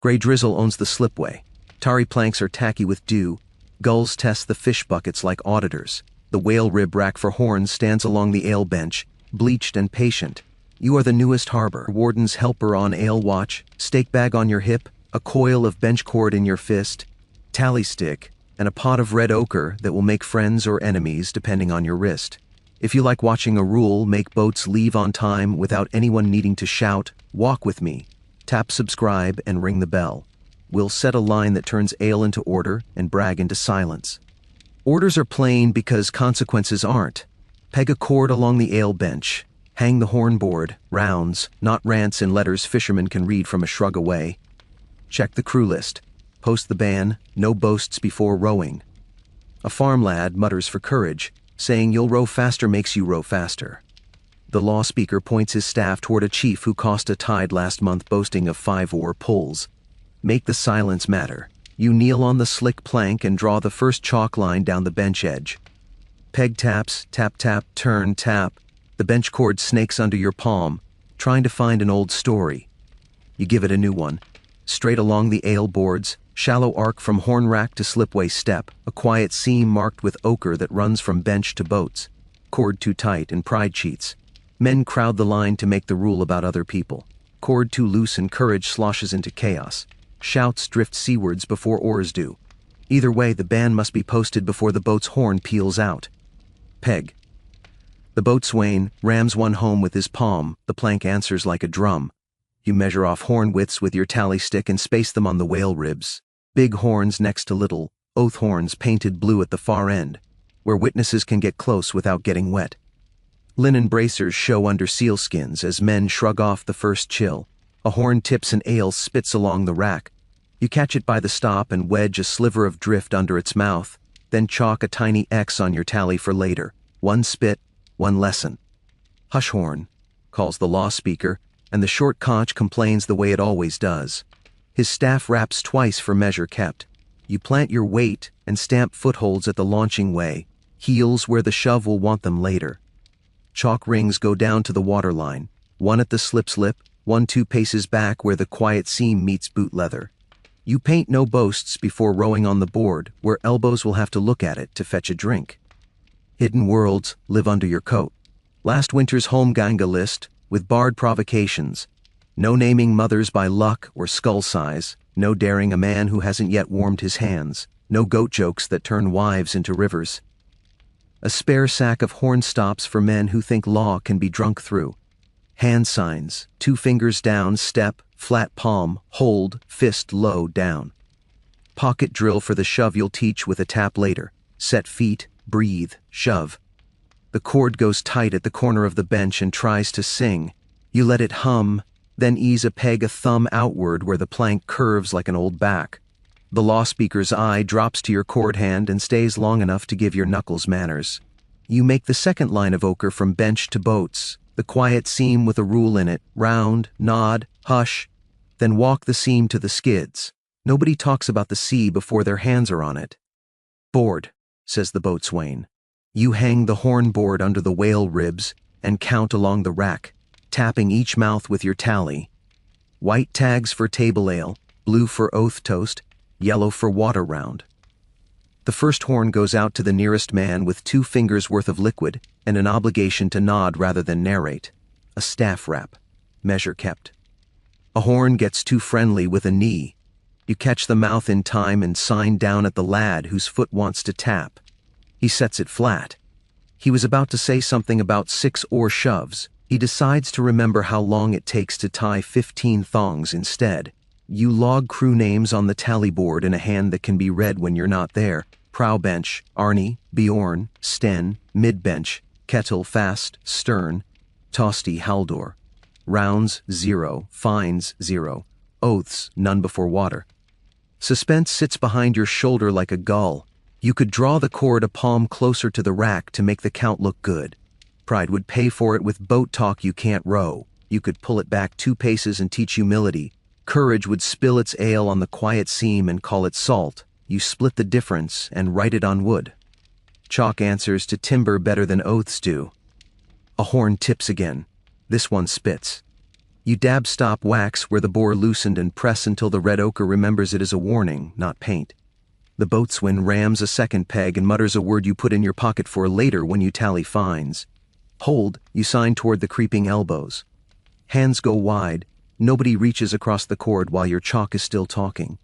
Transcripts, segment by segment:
Grey drizzle owns the slipway. Tarry planks are tacky with dew. Gulls test the fish buckets like auditors. The whale rib rack for horns stands along the ale bench, bleached and patient. You are the newest harbor, warden's helper on ale watch, stake bag on your hip, a coil of bench cord in your fist, tally stick, and a pot of red ochre that will make friends or enemies depending on your wrist. If you like watching a rule make boats leave on time without anyone needing to shout, walk with me. Tap subscribe and ring the bell. We'll set a line that turns ale into order and brag into silence. Orders are plain because consequences aren't. Peg a cord along the ale bench. Hang the hornboard, rounds, not rants in letters fishermen can read from a shrug away. Check the crew list. Post the ban, no boasts before rowing. A farm lad mutters for courage, saying you'll row faster makes you row faster. The law speaker points his staff toward a chief who cost a tide last month boasting of 5-oar pulls. Make the silence matter. You kneel on the slick plank and draw the first chalk line down the bench edge. Peg taps, tap tap, turn, tap. The bench cord snakes under your palm, trying to find an old story. You give it a new one. Straight along the ale boards, shallow arc from horn rack to slipway step, a quiet seam marked with ochre that runs from bench to boats. Cord too tight and pride cheats. Men crowd the line to make the rule about other people. Cord too loose and courage sloshes into chaos. Shouts drift seawards before oars do. Either way, the ban must be posted before the boat's horn peels out. Peg. The boatswain rams one home with his palm, the plank answers like a drum. You measure off horn widths with your tally stick and space them on the whale ribs. Big horns next to little, oath horns painted blue at the far end, where witnesses can get close without getting wet. Linen bracers show under sealskins as men shrug off the first chill. A horn tips and ale spits along the rack. You catch it by the stop and wedge a sliver of drift under its mouth, then chalk a tiny X on your tally for later. One spit, one lesson. Hush horn, calls the law speaker, and the short conch complains the way it always does. His staff raps twice for measure kept. You plant your weight and stamp footholds at the launching way, heels where the shove will want them later. Chalk rings go down to the waterline, one at the slip, 1 2 paces back where the quiet seam meets boot leather. You paint no boasts before rowing on the board, where elbows will have to look at it to fetch a drink. Hidden worlds live under your coat. Last winter's home ganga list, with barred provocations. No naming mothers by luck or skull size, no daring a man who hasn't yet warmed his hands, no goat jokes that turn wives into rivers. A spare sack of horn stops for men who think law can be drunk through. Hand signs, 2 fingers down, step, flat palm, hold, fist low, down. Pocket drill for the shove you'll teach with a tap later. Set feet, breathe, shove. The cord goes tight at the corner of the bench and tries to sing. You let it hum, then ease a peg a thumb outward where the plank curves like an old back. The law speaker's eye drops to your cord hand and stays long enough to give your knuckles manners. You make the second line of ochre from bench to boats, the quiet seam with a rule in it, round, nod, hush, then walk the seam to the skids. Nobody talks about the sea before their hands are on it. Board, says the boatswain. You hang the horn board under the whale ribs and count along the rack, tapping each mouth with your tally. White tags for table ale, blue for oath toast, yellow for water round. The first horn goes out to the nearest man with 2 fingers worth of liquid and an obligation to nod rather than narrate. A staff rap. Measure kept. A horn gets too friendly with a knee. You catch the mouth in time and sign down at the lad whose foot wants to tap. He sets it flat. He was about to say something about 6-oar shoves. He decides to remember how long it takes to tie 15 thongs instead. You log crew names on the tally board in a hand that can be read when you're not there. Prow bench, Arnie, Bjorn, Sten, mid-bench, Kettle, Fast, Stern, Tosti, Haldor. Rounds, 0, fines, 0. Oaths, none before water. Suspense sits behind your shoulder like a gull. You could draw the cord a palm closer to the rack to make the count look good. Pride would pay for it with boat talk you can't row. You could pull it back 2 paces and teach humility. Courage would spill its ale on the quiet seam and call it salt. You split the difference and write it on wood. Chalk answers to timber better than oaths do. A horn tips again. This one spits. You dab stop wax where the bore loosened and press until the red ochre remembers it is a warning, not paint. The boatswain rams a second peg and mutters a word you put in your pocket for later when you tally fines. Hold, you sign toward the creeping elbows. Hands go wide, nobody reaches across the cord while your chalk is still talking.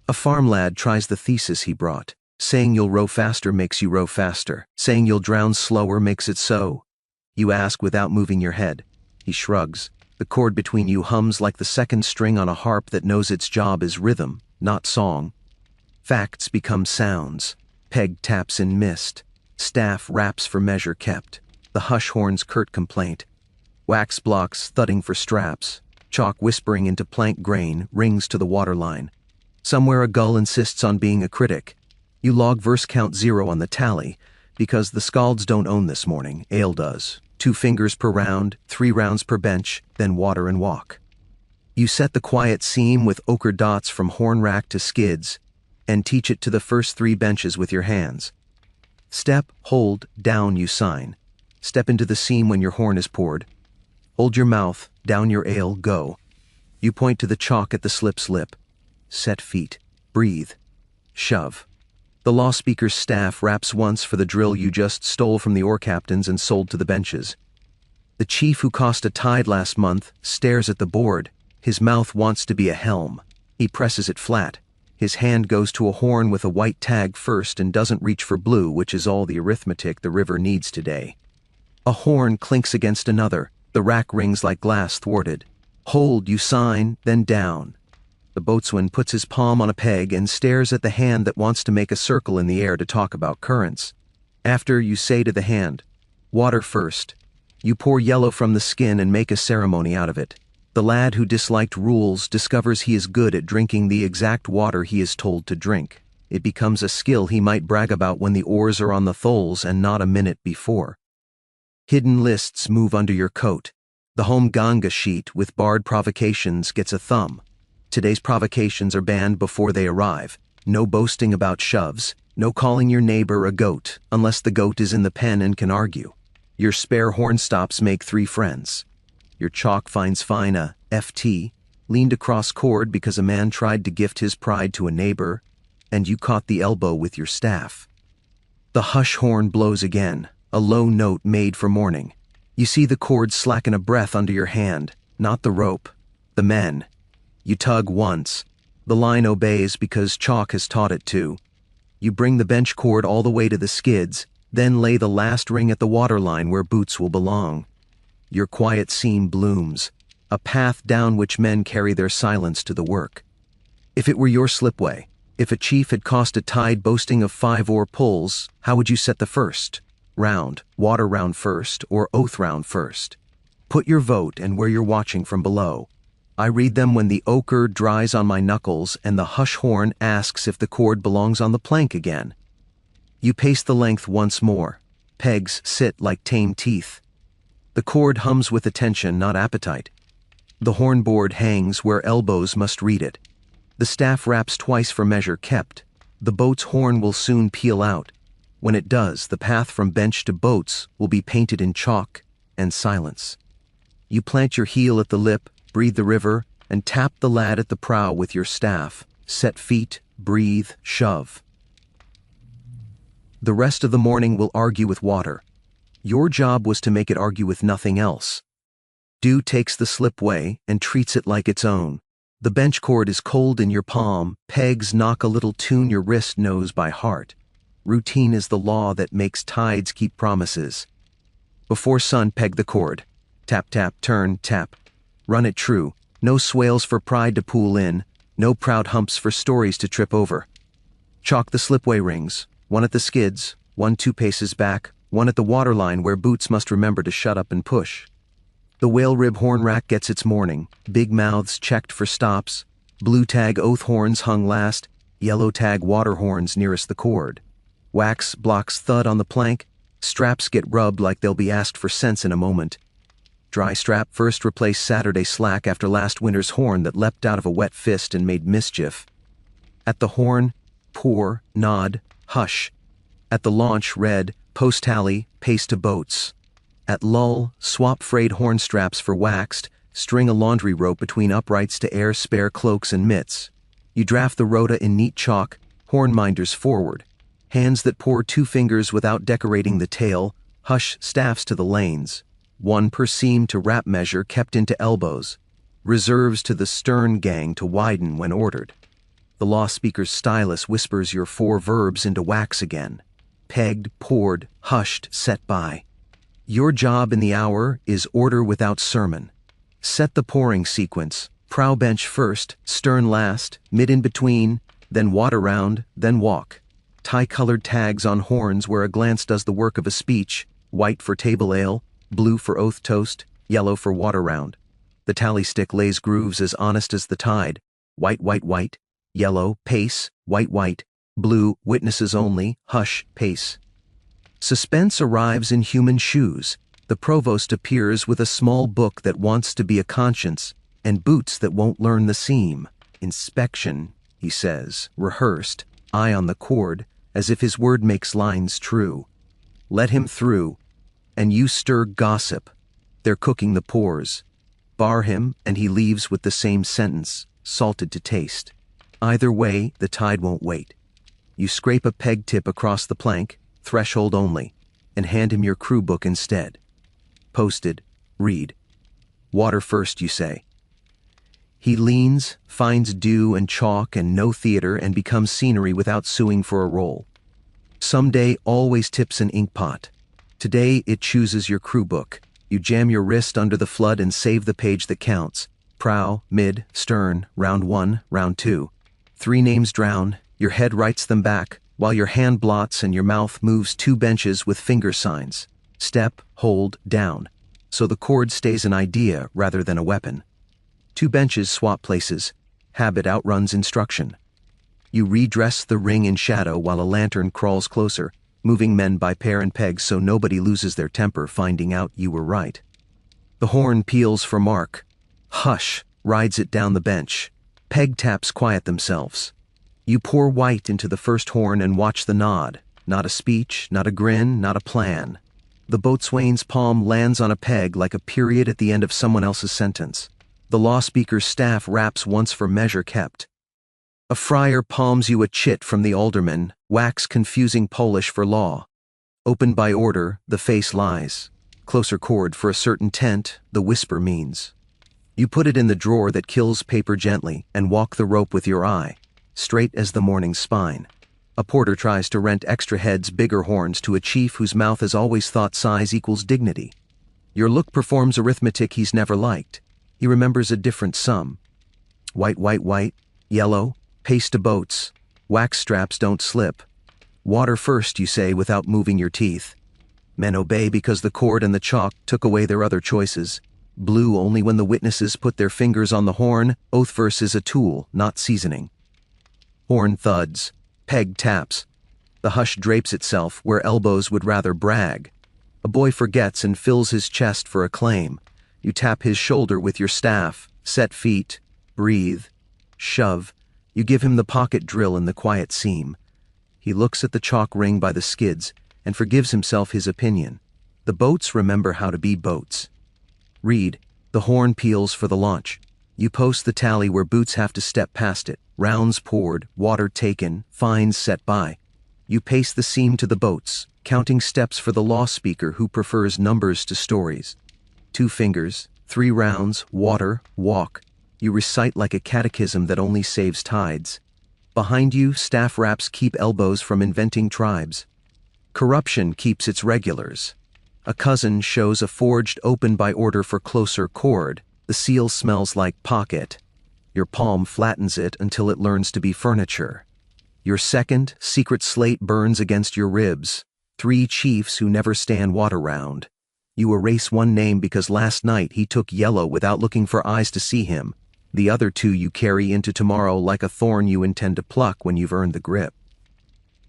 A farm lad tries the thesis he brought. Saying you'll row faster makes you row faster. Saying you'll drown slower makes it so. You ask without moving your head. He shrugs. The cord between you hums like the second string on a harp that knows its job is rhythm, not song. Facts become sounds. Peg taps in mist. Staff raps for measure kept. The hush horn's curt complaint. Wax blocks thudding for straps. Chalk whispering into plank grain rings to the waterline. Somewhere a gull insists on being a critic. You log verse count 0 on the tally, because the scalds don't own this morning, ale does. 2 fingers per round, 3 rounds per bench, then water and walk. You set the quiet seam with ochre dots from horn rack to skids, and teach it to the first 3 benches with your hands. Step, hold, down you sign. Step into the seam when your horn is poured. Hold your mouth, down your ale, go. You point to the chalk at the slip's lip. Set feet, breathe, shove. The law speaker's staff raps once for the drill you just stole from the oar captains and sold to the benches. The chief who cost a tide last month stares at the board. His mouth wants to be a helm. He presses it flat. His hand goes to a horn with a white tag first and doesn't reach for blue, which is all the arithmetic the river needs today. A horn clinks against another. The rack rings like glass thwarted. Hold, you sign, then down. The boatswain puts his palm on a peg and stares at the hand that wants to make a circle in the air to talk about currents. After, you say to the hand, water first. You pour yellow from the skin and make a ceremony out of it. The lad who disliked rules discovers he is good at drinking the exact water he is told to drink. It becomes a skill he might brag about when the oars are on the tholes and not a minute before. Hidden lists move under your coat. The home ganga sheet with barred provocations gets a thumb. Today's provocations are banned before they arrive. No boasting about shoves. No calling your neighbor a goat, unless the goat is in the pen and can argue. Your spare horn stops make 3 friends. Your chalk finds fine a FT, leaned across cord because a man tried to gift his pride to a neighbor, and you caught the elbow with your staff. The hush horn blows again, a low note made for morning. You see the cord slacken a breath under your hand, not the rope, the men. You tug once. The line obeys because chalk has taught it to. You bring the bench cord all the way to the skids, then lay the last ring at the waterline where boots will belong. Your quiet seam blooms, a path down which men carry their silence to the work. If it were your slipway, if a chief had cost a tide boasting of 5 oar pulls, how would you set the first? Round, water round first, or oath round first? Put your vote and where you're watching from below. I read them when the ochre dries on my knuckles and the hush horn asks if the cord belongs on the plank again. You pace the length once more. Pegs sit like tame teeth. The cord hums with attention, not appetite. The hornboard hangs where elbows must read it. The staff raps twice for measure kept. The boat's horn will soon peel out. When it does, the path from bench to boats will be painted in chalk and silence. You plant your heel at the lip, breathe the river, and tap the lad at the prow with your staff. Set feet, breathe, shove. The rest of the morning will argue with water. Your job was to make it argue with nothing else. Dew takes the slipway and treats it like its own. The bench cord is cold in your palm, pegs knock a little tune your wrist knows by heart. Routine is the law that makes tides keep promises. Before sun, peg the cord. Tap, tap, turn, tap. Run it true. No swales for pride to pool in. No proud humps for stories to trip over. Chalk the slipway rings. 1 at the skids, 1 2 paces back, 1 at the waterline where boots must remember to shut up and push. The whale rib horn rack gets its morning. Big mouths checked for stops. Blue tag oath horns hung last. Yellow tag water horns nearest the cord. Wax blocks thud on the plank. Straps get rubbed like they'll be asked for cents in a moment. Dry strap first replace Saturday slack after last winter's horn that leapt out of a wet fist and made mischief. At the horn, pour, nod, hush. At the launch, red, post tally, pace to boats. At lull, swap frayed horn straps for waxed, String a laundry rope between uprights to air spare cloaks and mitts. You draft the rota in neat chalk, hornminders forward. Hands that pour 2 fingers without decorating the tail, hush staffs to the lanes. 1 per seam to wrap measure kept into elbows. Reserves to the stern gang to widen when ordered. The law speaker's stylus whispers your 4 verbs into wax again. Pegged, poured, hushed, set by. Your job in the hour is order without sermon. Set the pouring sequence, prow bench first, stern last, mid in between, then water round, then walk. Tie-colored tags on horns where a glance does the work of a speech, white for table ale, blue for oath toast, yellow for water round. The tally stick lays grooves as honest as the tide. White, white, white, yellow, pace, white, white, blue, witnesses only, hush, pace. Suspense arrives in human shoes. The provost appears with a small book that wants to be a conscience, and boots that won't learn the seam. Inspection, he says, rehearsed, eye on the cord, as if his word makes lines true. Let him through, and you stir gossip. They're cooking the pores. Bar him, and he leaves with the same sentence, salted to taste. Either way, the tide won't wait. You scrape a peg tip across the plank, threshold only, and hand him your crew book instead. Posted, read. Water first, you say. He leans, finds dew and chalk and no theater and becomes scenery without suing for a role. Someday always tips an ink pot. Today it chooses your crew book. You jam your wrist under the flood and save the page that counts. Prow, mid, stern, round 1, round 2. 3 names drown, your head writes them back, while your hand blots and your mouth moves 2 benches with finger signs. Step, hold, down. So the cord stays an idea rather than a weapon. 2 benches swap places. Habit outruns instruction. You redress the ring in shadow while a lantern crawls closer, moving men by pair and pegs so nobody loses their temper finding out you were right. The horn peals for mark. Hush rides it down the bench. Peg taps quiet themselves. You pour white into the first horn and watch the nod. Not a speech, not a grin, not a plan. The boatswain's palm lands on a peg like a period at the end of someone else's sentence. The law speaker's staff raps once for measure kept. A friar palms you a chit from the alderman, wax confusing Polish for law. Opened by order, the face lies. Closer cord for a certain tent, the whisper means. You put it in the drawer that kills paper gently and walk the rope with your eye, straight as the morning's spine. A porter tries to rent extra heads, bigger horns to a chief whose mouth has always thought size equals dignity. Your look performs arithmetic he's never liked. He remembers a different sum. White, white, white, yellow, paste to boats. Wax straps don't slip. Water first, you say without moving your teeth. Men obey because the cord and the chalk took away their other choices. Blue only when the witnesses put their fingers on the horn. Oath verse is a tool, not seasoning. Horn thuds. Peg taps. The hush drapes itself where elbows would rather brag. A boy forgets and fills his chest for a claim. You tap his shoulder with your staff. Set feet. Breathe. Shove. You give him the pocket drill in the quiet seam. He looks at the chalk ring by the skids and forgives himself his opinion. The boats remember how to be boats. Read. The horn peals for the launch. You post the tally where boots have to step past it. Rounds poured, water taken, fines set by. You pace the seam to the boats, counting steps for the law speaker who prefers numbers to stories. 2 fingers, 3 rounds, water, walk. You recite like a catechism that only saves tides. Behind you, staff raps keep elbows from inventing tribes. Corruption keeps its regulars. A cousin shows a forged open by order for closer cord. The seal smells like pocket. Your palm flattens it until it learns to be furniture. Your second, secret slate burns against your ribs. 3 chiefs who never stand water round. You erase one name because last night he took yellow without looking for eyes to see him. The other 2 you carry into tomorrow like a thorn you intend to pluck when you've earned the grip.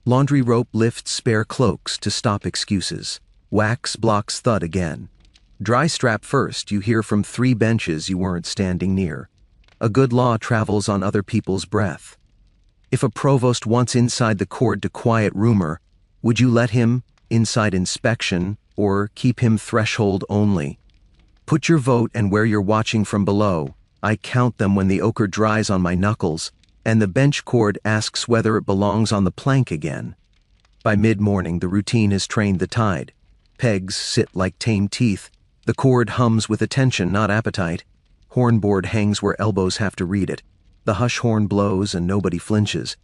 Laundry rope lifts spare cloaks to stop excuses. Wax blocks thud again. Dry strap first, you hear from 3 benches you weren't standing near. A good law travels on other people's breath. If a provost wants inside the cord to quiet rumor, would you let him inside inspection or keep him threshold only? Put your vote and where you're watching from below. I count them when the ochre dries on my knuckles, and the bench cord asks whether it belongs on the plank again. By mid-morning, the routine has trained the tide. Pegs sit like tame teeth. The cord hums with attention, not appetite. Hornboard hangs where elbows have to read it. The hush horn blows and nobody flinches.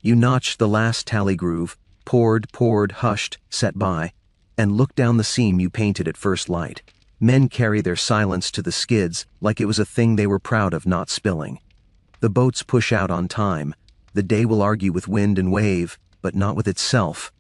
You notch the last tally groove, poured, hushed, set by, and look down the seam you painted at first light. Men carry their silence to the skids like it was a thing they were proud of not spilling. The boats push out on time. The day will argue with wind and wave, but not with itself.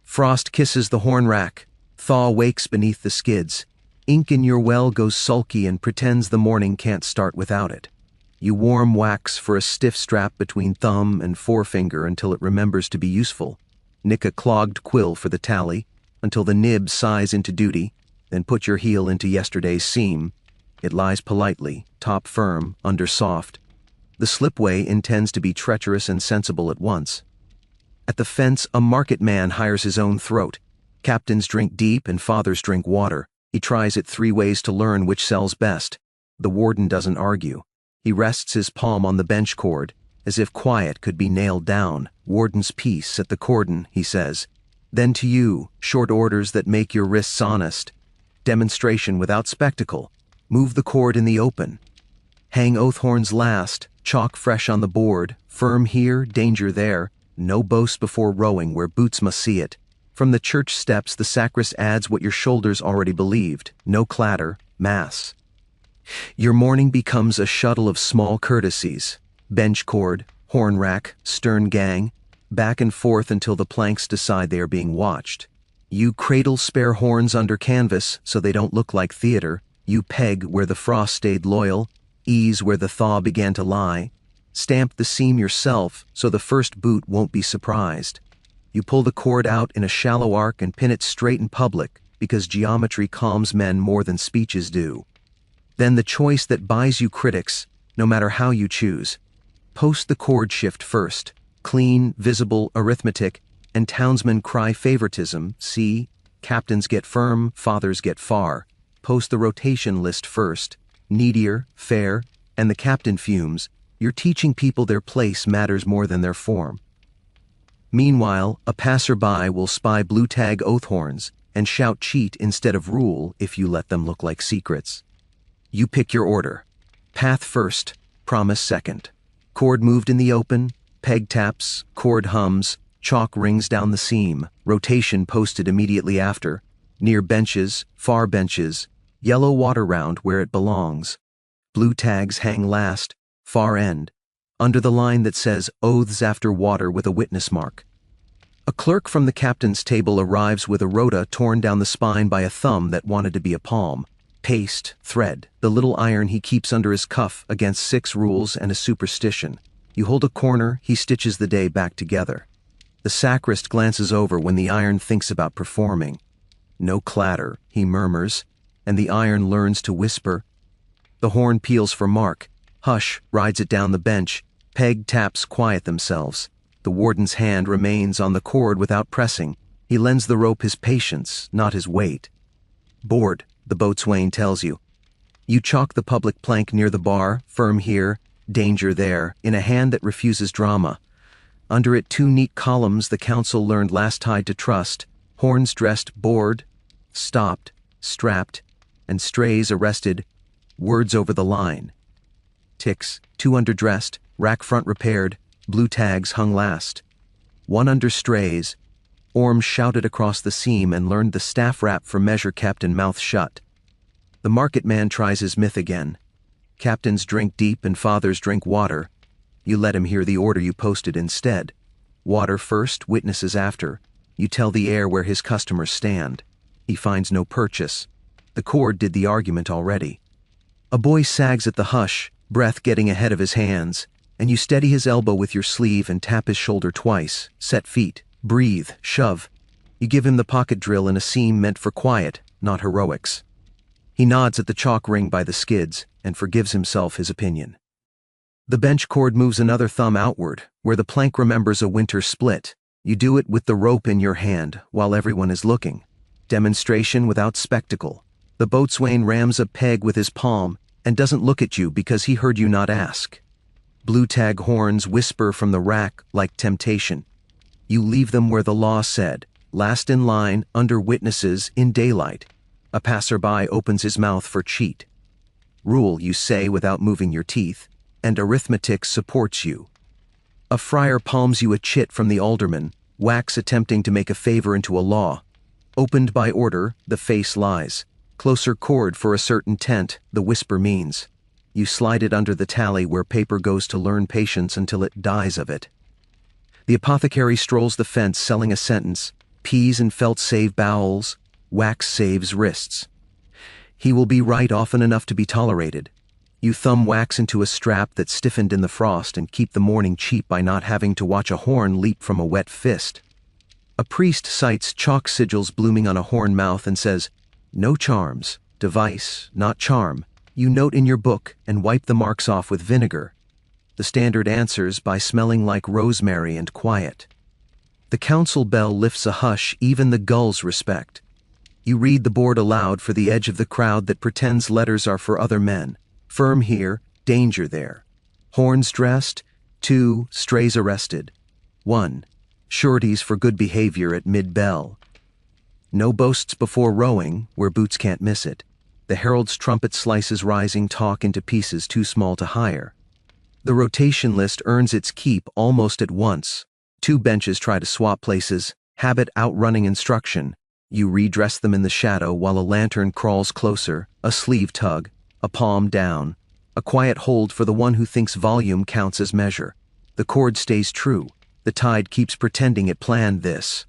Frost kisses the horn rack. Thaw wakes beneath the skids. Ink in your well goes sulky and pretends the morning can't start without it. You warm wax for a stiff strap between thumb and forefinger until it remembers to be useful. Nick a clogged quill for the tally until the nib sighs into duty, then put your heel into yesterday's seam. It lies politely, top firm, under soft. The slipway intends to be treacherous and sensible at once. At the fence, a market man hires his own throat. Captains drink deep and fathers drink water. He tries it 3 ways to learn which sells best. The warden doesn't argue. He rests his palm on the bench cord, as if quiet could be nailed down. Warden's peace at the cordon, he says. Then to you, short orders that make your wrists honest. Demonstration without spectacle. Move the cord in the open. Hang oath horns last, chalk fresh on the board, firm here, danger there. No boast before rowing where boots must see it. From the church steps, the sacrist adds what your shoulders already believed. No clatter, mass. Your morning becomes a shuttle of small courtesies. Bench cord, horn rack, stern gang, back and forth until the planks decide they are being watched. You cradle spare horns under canvas so they don't look like theater. You peg where the frost stayed loyal, ease where the thaw began to lie. Stamp the seam yourself so the first boot won't be surprised. You pull the cord out in a shallow arc and pin it straight in public because geometry calms men more than speeches do. Then the choice that buys you critics, no matter how you choose. Post the cord shift first. Clean, visible arithmetic, and townsmen cry favoritism. See, captains get firm, fathers get far. Post the rotation list first. Needier, fair, and the captain fumes. You're teaching people their place matters more than their form. Meanwhile, a passerby will spy blue tag oath horns and shout cheat instead of rule if you let them look like secrets. You pick your order. Path first, promise second. Cord moved in the open, peg taps, cord hums, chalk rings down the seam, rotation posted immediately after, near benches, far benches, yellow water round where it belongs. Blue tags hang last, far end, under the line that says oaths after water with a witness mark. A clerk from the captain's table arrives with a rota torn down the spine by a thumb that wanted to be a palm. Paste, thread, the little iron he keeps under his cuff against 6 rules and a superstition. You hold a corner, he stitches the day back together. The sacrist glances over when the iron thinks about performing. No clatter, he murmurs, and the iron learns to whisper. The horn peals for mark. Hush rides it down the bench. Peg taps quiet themselves. The warden's hand remains on the cord without pressing. He lends the rope his patience, not his weight. Board, the boatswain tells you. You chalk the public plank near the bar, firm here, danger there, in a hand that refuses drama. Under it 2 neat columns the council learned last tide to trust, horns dressed, board, stopped, strapped, and strays arrested, words over the line. Ticks, 2 underdressed, rack front repaired, blue tags hung last. 1 under strays. Orm shouted across the seam and learned the staff rap for measure kept and mouth shut. The market man tries his myth again. Captains drink deep and fathers drink water. You let him hear the order you posted instead. Water first, witnesses after. You tell the heir where his customers stand. He finds no purchase. The cord did the argument already. A boy sags at the hush, breath getting ahead of his hands, and you steady his elbow with your sleeve and tap his shoulder twice. Set feet, breathe, shove. You give him the pocket drill in a seam meant for quiet, not heroics. He nods at the chalk ring by the skids and forgives himself his opinion. The bench cord moves another thumb outward, where the plank remembers a winter split. You do it with the rope in your hand while everyone is looking. Demonstration without spectacle. The boatswain rams a peg with his palm and doesn't look at you because he heard you not ask. Blue tag horns whisper from the rack like temptation. You leave them where the law said, last in line, under witnesses, in daylight. A passerby opens his mouth for cheat. Rule, you say without moving your teeth, and arithmetic supports you. A friar palms you a chit from the alderman, wax attempting to make a favor into a law. Opened by order, the face lies. Closer cord for a certain tent, the whisper means. You slide it under the tally where paper goes to learn patience until it dies of it. The apothecary strolls the fence selling a sentence. Peas and felt save bowels, wax saves wrists. He will be right often enough to be tolerated. You thumb wax into a strap that's stiffened in the frost and keep the morning cheap by not having to watch a horn leap from a wet fist. A priest cites chalk sigils blooming on a horn mouth and says, "No charms, device, not charm." You note in your book and wipe the marks off with vinegar. The standard answers by smelling like rosemary and quiet. The council bell lifts a hush even the gulls respect. You read the board aloud for the edge of the crowd that pretends letters are for other men. Firm here, danger there. Horns dressed. 2, strays arrested. 1, sureties for good behavior at mid-bell. No boasts before rowing, where boots can't miss it. The herald's trumpet slices rising talk into pieces too small to hire. The rotation list earns its keep almost at once. 2 benches try to swap places, habit outrunning instruction. You redress them in the shadow while a lantern crawls closer, a sleeve tug, a palm down, a quiet hold for the one who thinks volume counts as measure. The cord stays true. The tide keeps pretending it planned this.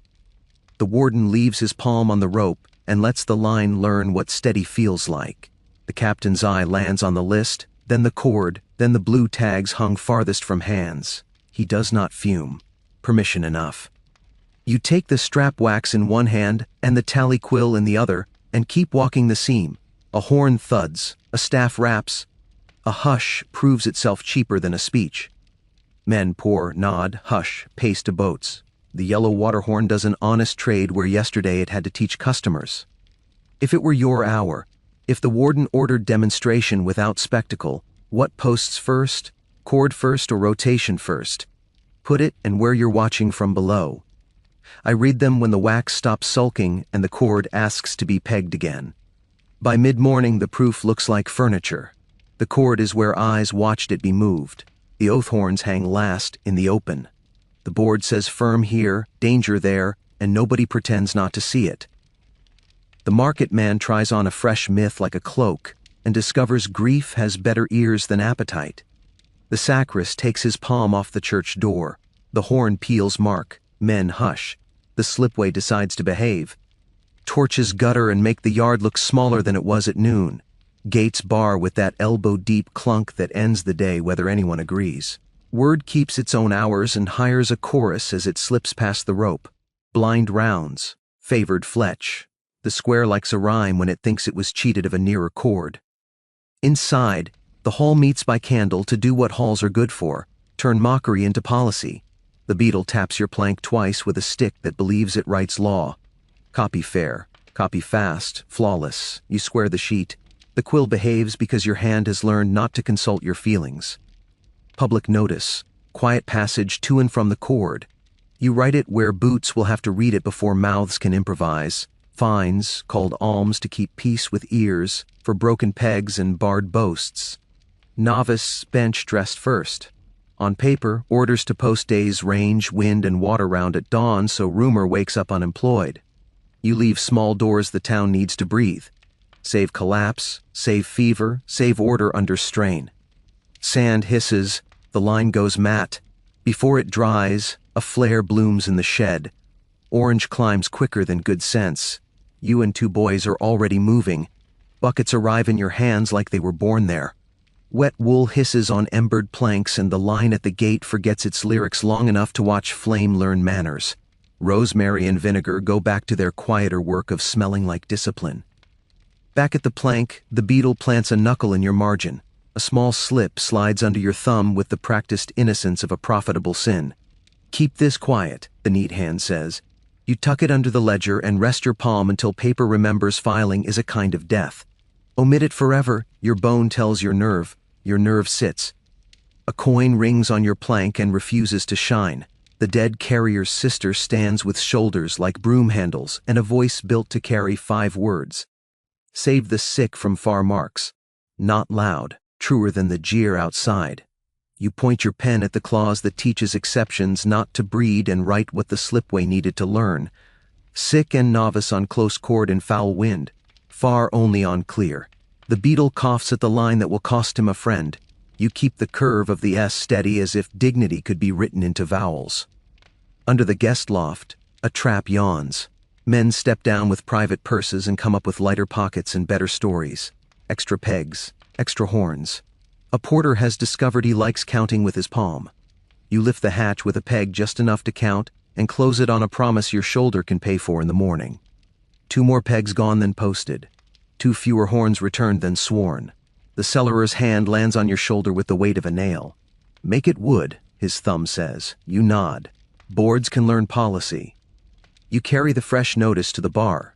The warden leaves his palm on the rope and lets the line learn what steady feels like. The captain's eye lands on the list, then the cord, then the blue tags hung farthest from hands. He does not fume. Permission enough. You take the strap wax in one hand and the tally quill in the other and keep walking the seam. A horn thuds, a staff raps. A hush proves itself cheaper than a speech. Men pour, nod, hush, pace to boats. The yellow water horn does an honest trade where yesterday it had to teach customers. If it were your hour, if the warden ordered demonstration without spectacle, what posts first, cord first or rotation first? Put it and where you're watching from below. I read them when the wax stops sulking and the cord asks to be pegged again. By mid-morning the proof looks like furniture. The cord is where eyes watched it be moved. The oath horns hang last in the open. The board says firm here, danger there, and nobody pretends not to see it. The market man tries on a fresh myth like a cloak and discovers grief has better ears than appetite. The sacrist takes his palm off the church door. The horn peals mark. Men hush. The slipway decides to behave. Torches gutter and make the yard look smaller than it was at noon. Gates bar with that elbow-deep clunk that ends the day whether anyone agrees. Word keeps its own hours and hires a chorus as it slips past the rope. Blind rounds. Favored fletch. The square likes a rhyme when it thinks it was cheated of a nearer chord. Inside, the hall meets by candle to do what halls are good for, turn mockery into policy. The beadle taps your plank twice with a stick that believes it writes law. Copy fair, copy fast, flawless. You square the sheet. The quill behaves because your hand has learned not to consult your feelings. Public notice, quiet passage to and from the cord. You write it where boots will have to read it before mouths can improvise. Fines, called alms to keep peace with ears, for broken pegs and barred boasts. Novice bench dressed first. On paper, orders to post days range, wind, and water round at dawn so rumor wakes up unemployed. You leave small doors the town needs to breathe. Save collapse, save fever, save order under strain. Sand hisses, the line goes matte. Before it dries, a flare blooms in the shed. Orange climbs quicker than good sense. You and 2 boys are already moving. Buckets arrive in your hands like they were born there. Wet wool hisses on embered planks and the line at the gate forgets its lyrics long enough to watch flame learn manners. Rosemary and vinegar go back to their quieter work of smelling like discipline. Back at the plank, the beetle plants a knuckle in your margin. A small slip slides under your thumb with the practiced innocence of a profitable sin. Keep this quiet, the neat hand says. You tuck it under the ledger and rest your palm until paper remembers filing is a kind of death. Omit it forever, your bone tells your nerve sits. A coin rings on your plank and refuses to shine. The dead carrier's sister stands with shoulders like broom handles and a voice built to carry 5 words. Save the sick from far marks. Not loud, truer than the jeer outside. You point your pen at the clause that teaches exceptions not to breed and write what the slipway needed to learn. Sick and novice on close chord in foul wind, far only on clear. The beetle coughs at the line that will cost him a friend. You keep the curve of the S steady as if dignity could be written into vowels. Under the guest loft, a trap yawns. Men step down with private purses and come up with lighter pockets and better stories. Extra pegs, extra horns. A porter has discovered he likes counting with his palm. You lift the hatch with a peg just enough to count and close it on a promise your shoulder can pay for in the morning. 2 more pegs gone than posted. 2 fewer horns returned than sworn. The cellarer's hand lands on your shoulder with the weight of a nail. Make it wood, his thumb says. You nod. Boards can learn policy. You carry the fresh notice to the bar.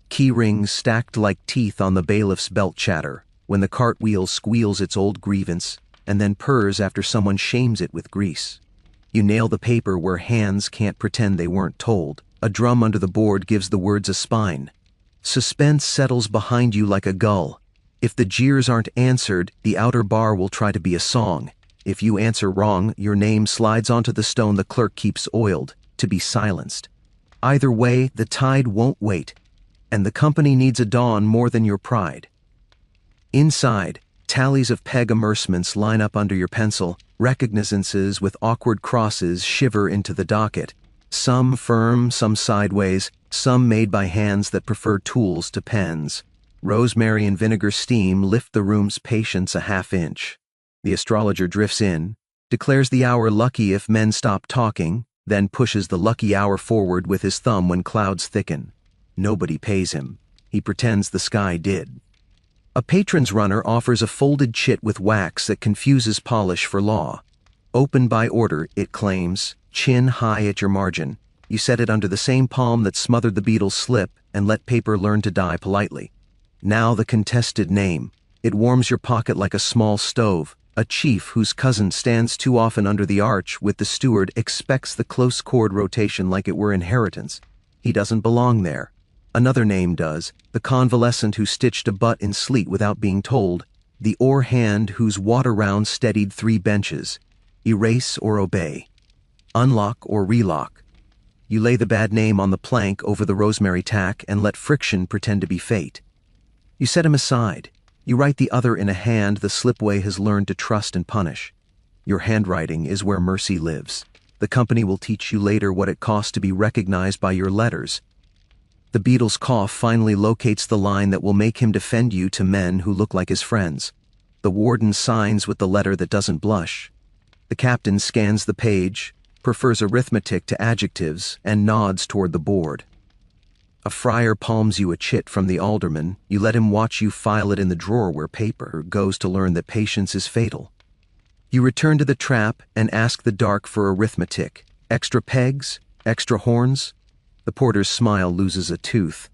Key rings stacked like teeth on the bailiff's belt chatter when the cartwheel squeals its old grievance and then purrs after someone shames it with grease. You nail the paper where hands can't pretend they weren't told. A drum under the board gives the words a spine. Suspense settles behind you like a gull. If the jeers aren't answered, the outer bar will try to be a song. If you answer wrong, your name slides onto the stone the clerk keeps oiled, to be silenced. Either way, the tide won't wait, and the company needs a dawn more than your pride. Inside, tallies of peg immersements line up under your pencil, recognizances with awkward crosses shiver into the docket. Some firm, some sideways, some made by hands that prefer tools to pens. Rosemary and vinegar steam lift the room's patience a half-inch. The astrologer drifts in, declares the hour lucky if men stop talking, then pushes the lucky hour forward with his thumb when clouds thicken. Nobody pays him. He pretends the sky did. A patron's runner offers a folded chit with wax that confuses polish for law. Open by order, it claims, chin high at your margin. You set it under the same palm that smothered the beetle's slip and let paper learn to die politely. Now the contested name. It warms your pocket like a small stove. A chief whose cousin stands too often under the arch with the steward expects the close chord rotation like it were inheritance. He doesn't belong there. Another name does, the convalescent who stitched a butt in sleet without being told, the oar hand whose water round steadied 3 benches. Erase or obey. Unlock or relock. You lay the bad name on the plank over the rosemary tack and let friction pretend to be fate. You set him aside. You write the other in a hand the slipway has learned to trust and punish. Your handwriting is where mercy lives. The company will teach you later what it costs to be recognized by your letters. The beetle's cough finally locates the line that will make him defend you to men who look like his friends. The warden signs with the letter that doesn't blush. The captain scans the page, prefers arithmetic to adjectives, and nods toward the board. A friar palms you a chit from the alderman. You let him watch you file it in the drawer where paper goes to learn that patience is fatal. You return to the trap and ask the dark for arithmetic. Extra pegs? Extra horns? The porter's smile loses a tooth.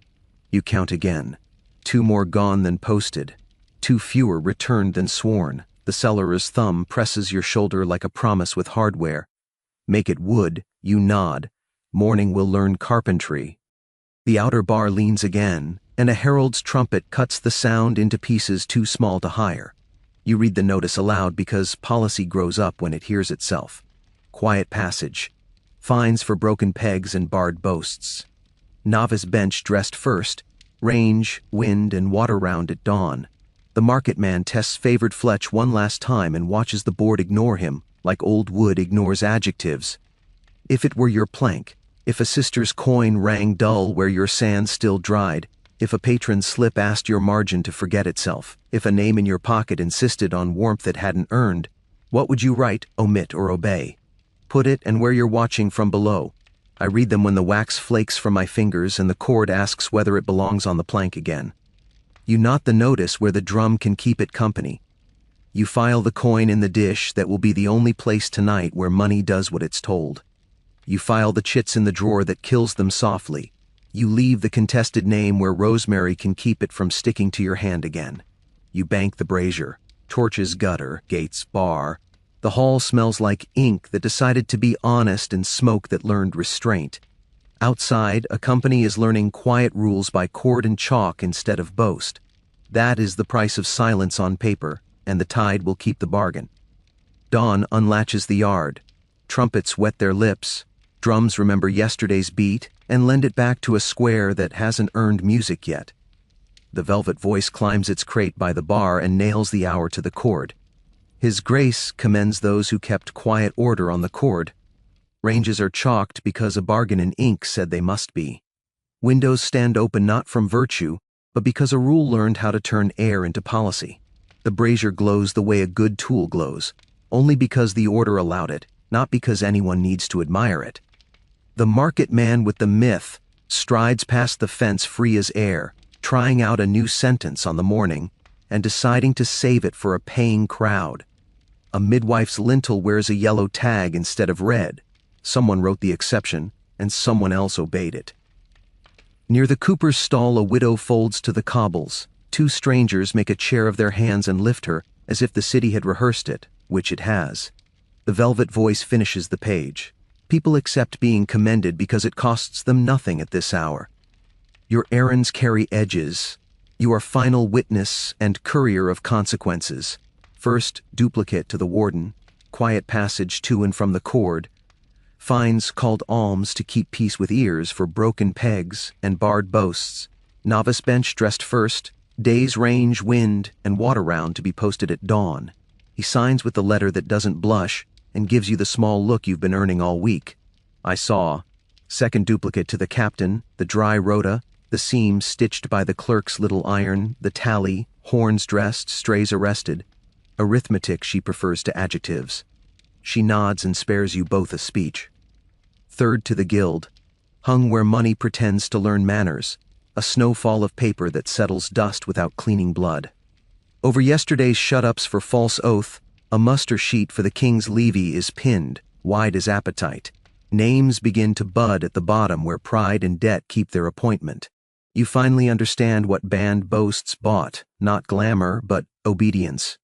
You count again. 2 more gone than posted. 2 fewer returned than sworn. The cellarer's thumb presses your shoulder like a promise with hardware. Make it wood, you nod. Morning will learn carpentry. The outer bar leans again, and a herald's trumpet cuts the sound into pieces too small to hire. You read the notice aloud because policy grows up when it hears itself. Quiet passage. Fines for broken pegs and barred boasts. Novice bench dressed first. Range, wind, and water round at dawn. The market man tests favored Fletch one last time and watches the board ignore him, like old wood ignores adjectives. If it were your plank, if a sister's coin rang dull where your sand still dried, if a patron's slip asked your margin to forget itself, if a name in your pocket insisted on warmth it hadn't earned, what would you write, omit, or obey? Put it and where you're watching from below. I read them when the wax flakes from my fingers and the cord asks whether it belongs on the plank again. You knot the notice where the drum can keep it company. You file the coin in the dish that will be the only place tonight where money does what it's told. You file the chits in the drawer that kills them softly. You leave the contested name where Rosemary can keep it from sticking to your hand again. You bank the brazier. Torches gutter, gates bar. The hall smells like ink that decided to be honest and smoke that learned restraint. Outside, a company is learning quiet rules by cord and chalk instead of boast. That is the price of silence on paper, and the tide will keep the bargain. Dawn unlatches the yard. Trumpets wet their lips. Drums remember yesterday's beat and lend it back to a square that hasn't earned music yet. The velvet voice climbs its crate by the bar and nails the hour to the cord. His Grace commends those who kept quiet order on the cord. Ranges are chalked because a bargain in ink said they must be. Windows stand open not from virtue, but because a rule learned how to turn air into policy. The brazier glows the way a good tool glows, only because the order allowed it, not because anyone needs to admire it. The market man with the myth strides past the fence free as air, trying out a new sentence on the morning and deciding to save it for a paying crowd. A midwife's lintel wears a yellow tag instead of red. Someone wrote the exception, and someone else obeyed it. Near the cooper's stall, a widow folds to the cobbles. Two strangers make a chair of their hands and lift her, as if the city had rehearsed it, which it has. The velvet voice finishes the page. People accept being commended because it costs them nothing at this hour. Your errands carry edges. You are final witness and courier of consequences. First, duplicate to the warden, quiet passage to and from the cord, fines called alms to keep peace with ears for broken pegs and barred boasts, novice bench dressed first, day's range, wind, and water round to be posted at dawn. He signs with the letter that doesn't blush and gives you the small look you've been earning all week. I saw. Second duplicate to the captain, the dry rota, the seam stitched by the clerk's little iron, the tally, horns dressed, strays arrested. Arithmetic she prefers to adjectives. She nods and spares you both a speech. Third to the guild, hung where money pretends to learn manners, a snowfall of paper that settles dust without cleaning blood. Over yesterday's shut-ups for false oath, a muster sheet for the king's levy is pinned, wide as appetite. Names begin to bud at the bottom where pride and debt keep their appointment. You finally understand what band boasts bought, not glamour, but obedience.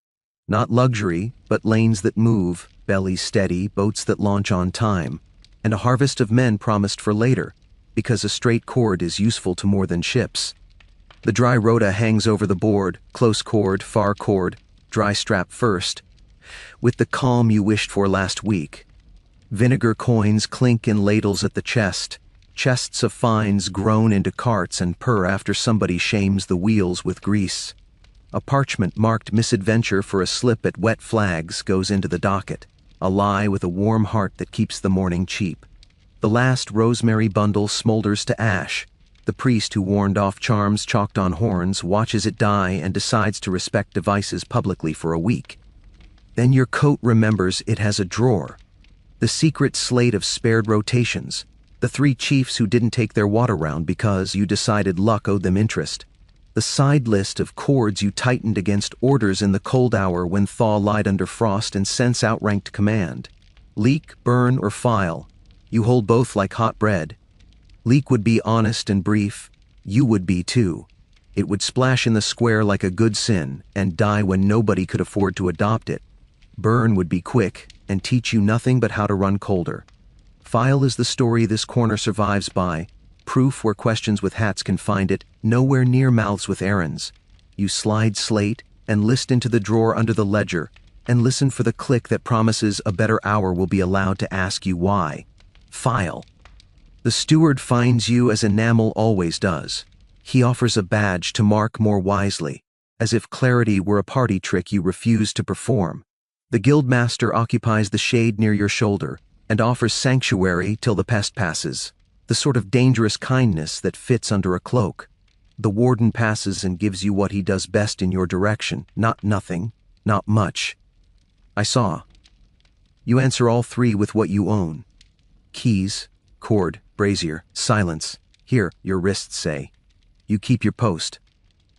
Not luxury, but lanes that move, bellies steady, boats that launch on time, and a harvest of men promised for later, because a straight cord is useful to more than ships. The dry rota hangs over the board, close cord, far cord, dry strap first, with the calm you wished for last week. Vinegar coins clink in ladles at the chest, chests of fines groan into carts and purr after somebody shames the wheels with grease. A parchment marked misadventure for a slip at wet flags goes into the docket, a lie with a warm heart that keeps the morning cheap. The last rosemary bundle smolders to ash. The priest who warned off charms chalked on horns watches it die and decides to respect devices publicly for a week. Then your coat remembers it has a drawer. The secret slate of spared rotations. The 3 chiefs who didn't take their water round because you decided luck owed them interest. The side list of cords you tightened against orders in the cold hour when thaw lied under frost and sense outranked command. Leak, burn, or file. You hold both like hot bread. Leak would be honest and brief. You would be too. It would splash in the square like a good sin and die when nobody could afford to adopt it. Burn would be quick and teach you nothing but how to run colder. File is the story this corner survives by. Proof where questions with hats can find it, nowhere near mouths with errands. You slide slate and list into the drawer under the ledger and listen for the click that promises a better hour will be allowed to ask you why. File. The steward finds you as enamel always does. He offers a badge to mark more wisely, as if clarity were a party trick you refuse to perform. The guildmaster occupies the shade near your shoulder and offers sanctuary till the pest passes, the sort of dangerous kindness that fits under a cloak. The warden passes and gives you what he does best in your direction, not nothing, not much. I saw. You answer all 3 with what you own. Keys, cord, brazier, silence. Here, your wrists say. You keep your post.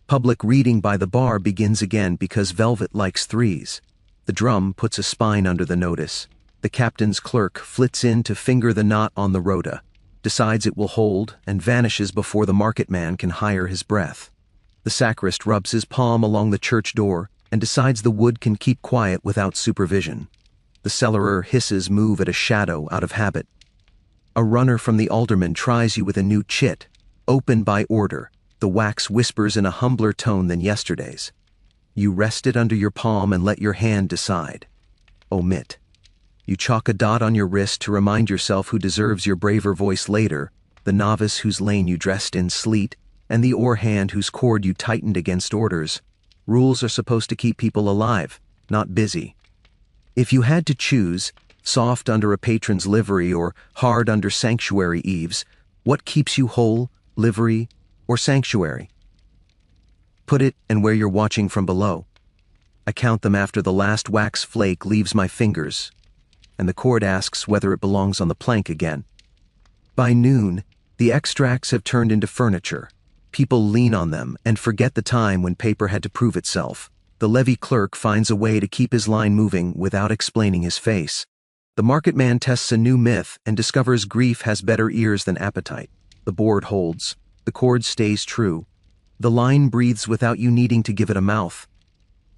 Public reading by the bar begins again because Velvet likes 3s. The drum puts a spine under the notice. The captain's clerk flits in to finger the knot on the rota, decides it will hold, and vanishes before the market man can hire his breath. The sacrist rubs his palm along the church door and decides the wood can keep quiet without supervision. The cellarer hisses move at a shadow out of habit. A runner from the alderman tries you with a new chit. Open by order. The wax whispers in a humbler tone than yesterday's. You rest it under your palm and let your hand decide. Omit. You chalk a dot on your wrist to remind yourself who deserves your braver voice later, the novice whose lane you dressed in sleet, and the oar hand whose cord you tightened against orders. Rules are supposed to keep people alive, not busy. If you had to choose, soft under a patron's livery or hard under sanctuary eaves, what keeps you whole, livery, or sanctuary? Put it and where you're watching from below. I count them after the last wax flake leaves my fingers, and the cord asks whether it belongs on the plank again. By noon, the extracts have turned into furniture. People lean on them and forget the time when paper had to prove itself. The levy clerk finds a way to keep his line moving without explaining his face. The market man tests a new myth and discovers grief has better ears than appetite. The board holds. The cord stays true. The line breathes without you needing to give it a mouth.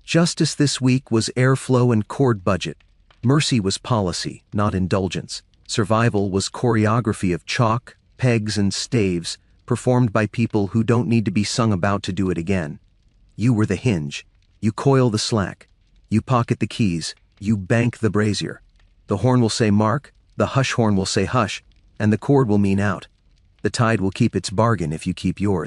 Justice this week was airflow and cord budget. Mercy was policy, not indulgence. Survival was choreography of chalk, pegs, and staves, performed by people who don't need to be sung about to do it again. You were the hinge. You coil the slack. You pocket the keys. You bank the brazier. The horn will say mark, the hush horn will say hush, and the cord will mean out. The tide will keep its bargain if you keep yours.